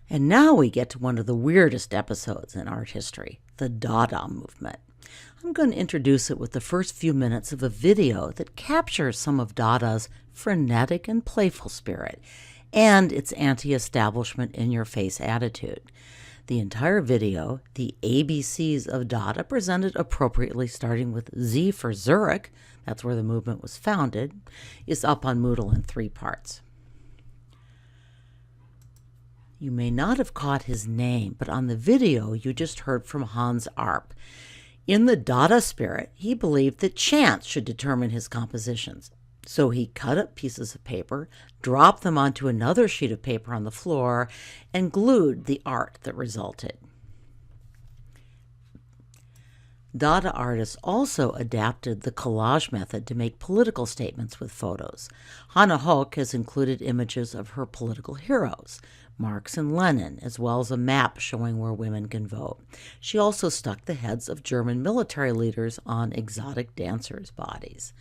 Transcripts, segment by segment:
And now we get to one of the weirdest episodes in art history, the Dada movement. I'm going to introduce it with the first few minutes of a video that captures some of Dada's frenetic and playful spirit and its anti-establishment in-your-face attitude. The entire video, the ABCs of Dada, presented appropriately starting with Z for Zurich, that's where the movement was founded, is up on Moodle in 3 parts. You may not have caught his name, but on the video you just heard from Hans Arp. In the Dada spirit, he believed that chance should determine his compositions. So he cut up pieces of paper, dropped them onto another sheet of paper on the floor, and glued the art that resulted. Dada artists also adapted the collage method to make political statements with photos. Hana Hulk has included images of her political heroes, Marx and Lenin, as well as a map showing where women can vote. She also stuck the heads of German military leaders on exotic dancers' bodies.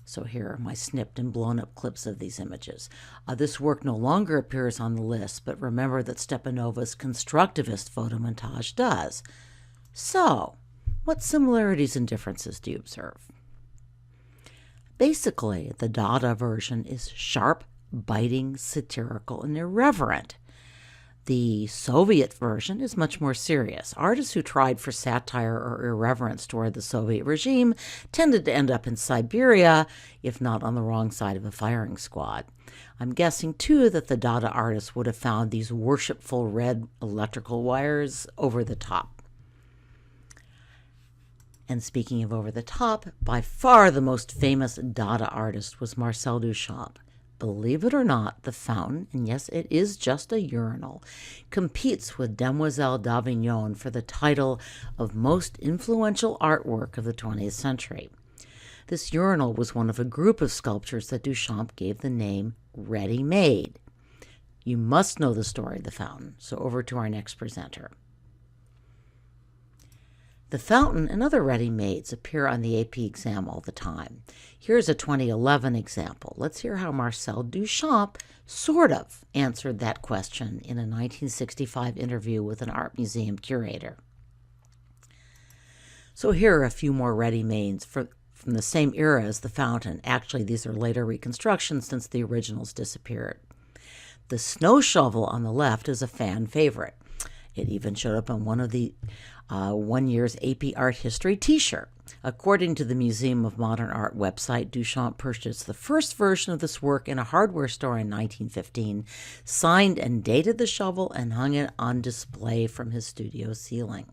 So here are my snipped and blown up clips of these images. This work no longer appears on the list, but remember that Stepanova's constructivist photo montage does. So, what similarities and differences do you observe? Basically, the Dada version is sharp, biting, satirical, and irreverent. The Soviet version is much more serious. Artists who tried for satire or irreverence toward the Soviet regime tended to end up in Siberia, if not on the wrong side of a firing squad. I'm guessing, too, that the Dada artists would have found these worshipful red electrical wires over the top. And speaking of over the top, by far the most famous Dada artist was Marcel Duchamp. Believe it or not, the fountain, and yes, it is just a urinal, competes with Demoiselle d'Avignon for the title of most influential artwork of the 20th century. This urinal was one of a group of sculptures that Duchamp gave the name Ready Made. You must know the story of the fountain, so over to our next presenter. The fountain and other ready-mades appear on the AP exam all the time. Here's a 2011 example. Let's hear how Marcel Duchamp sort of answered that question in a 1965 interview with an art museum curator. So here are a few more ready-mades from the same era as the fountain. Actually, these are later reconstructions since the originals disappeared. The snow shovel on the left is a fan favorite. It even showed up on one of the one year's AP Art History t-shirt. According to the Museum of Modern Art website, Duchamp purchased the first version of this work in a hardware store in 1915, signed and dated the shovel, and hung it on display from his studio ceiling.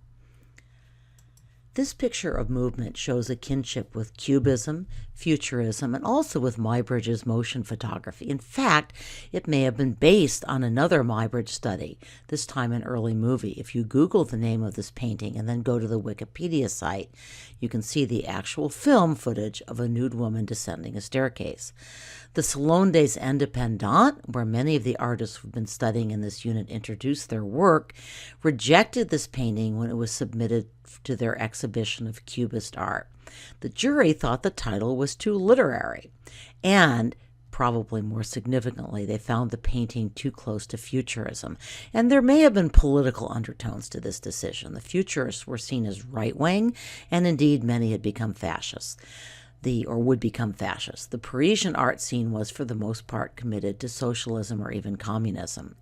This picture of movement shows a kinship with Cubism, Futurism, and also with Muybridge's motion photography. In fact, it may have been based on another Muybridge study, this time an early movie. If you Google the name of this painting and then go to the Wikipedia site, you can see the actual film footage of a nude woman descending a staircase. The Salone des Indépendants, where many of the artists who've been studying in this unit introduced their work, rejected this painting when it was submitted to their exhibition of Cubist art. The jury thought the title was too literary, and probably more significantly, they found the painting too close to Futurism. And there may have been political undertones to this decision. The Futurists were seen as right-wing, and indeed many had become fascists. Would become fascist. The Parisian art scene was, for the most part, committed to socialism or even communism.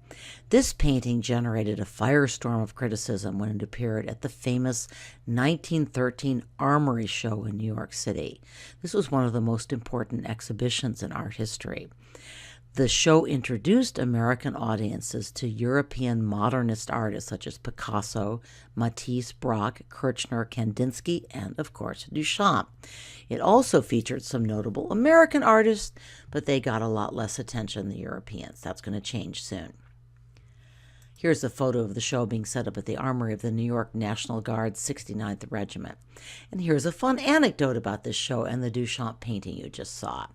This painting generated a firestorm of criticism when it appeared at the famous 1913 Armory Show in New York City. This was one of the most important exhibitions in art history. The show introduced American audiences to European modernist artists such as Picasso, Matisse, Braque, Kirchner, Kandinsky, and, of course, Duchamp. It also featured some notable American artists, but they got a lot less attention than the Europeans. That's going to change soon. Here's a photo of the show being set up at the Armory of the New York National Guard's 69th Regiment. And here's a fun anecdote about this show and the Duchamp painting you just saw.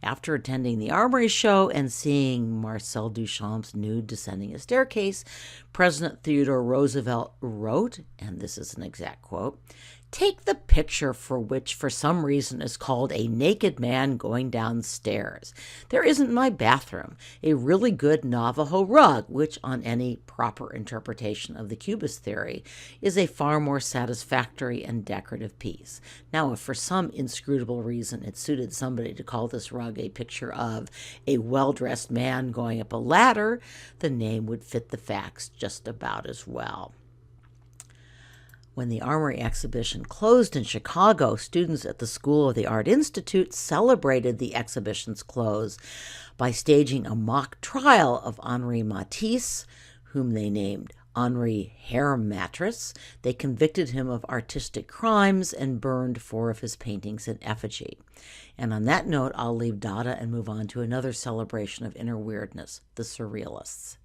After attending the Armory show and seeing Marcel Duchamp's nude descending a staircase, President Theodore Roosevelt wrote, and this is an exact quote, Take the picture for which for some reason is called a naked man going downstairs. There isn't in my bathroom a really good Navajo rug, which on any proper interpretation of the Cubist theory is a far more satisfactory and decorative piece. Now, if for some inscrutable reason it suited somebody to call this rug a picture of a well-dressed man going up a ladder, the name would fit the facts just about as well. When the Armory exhibition closed in Chicago, students at the School of the Art Institute celebrated the exhibition's close by staging a mock trial of Henri Matisse, whom they named Henri Hair Mattress. They convicted him of artistic crimes and burned 4 of his paintings in effigy. And on that note, I'll leave Dada and move on to another celebration of inner weirdness, the Surrealists.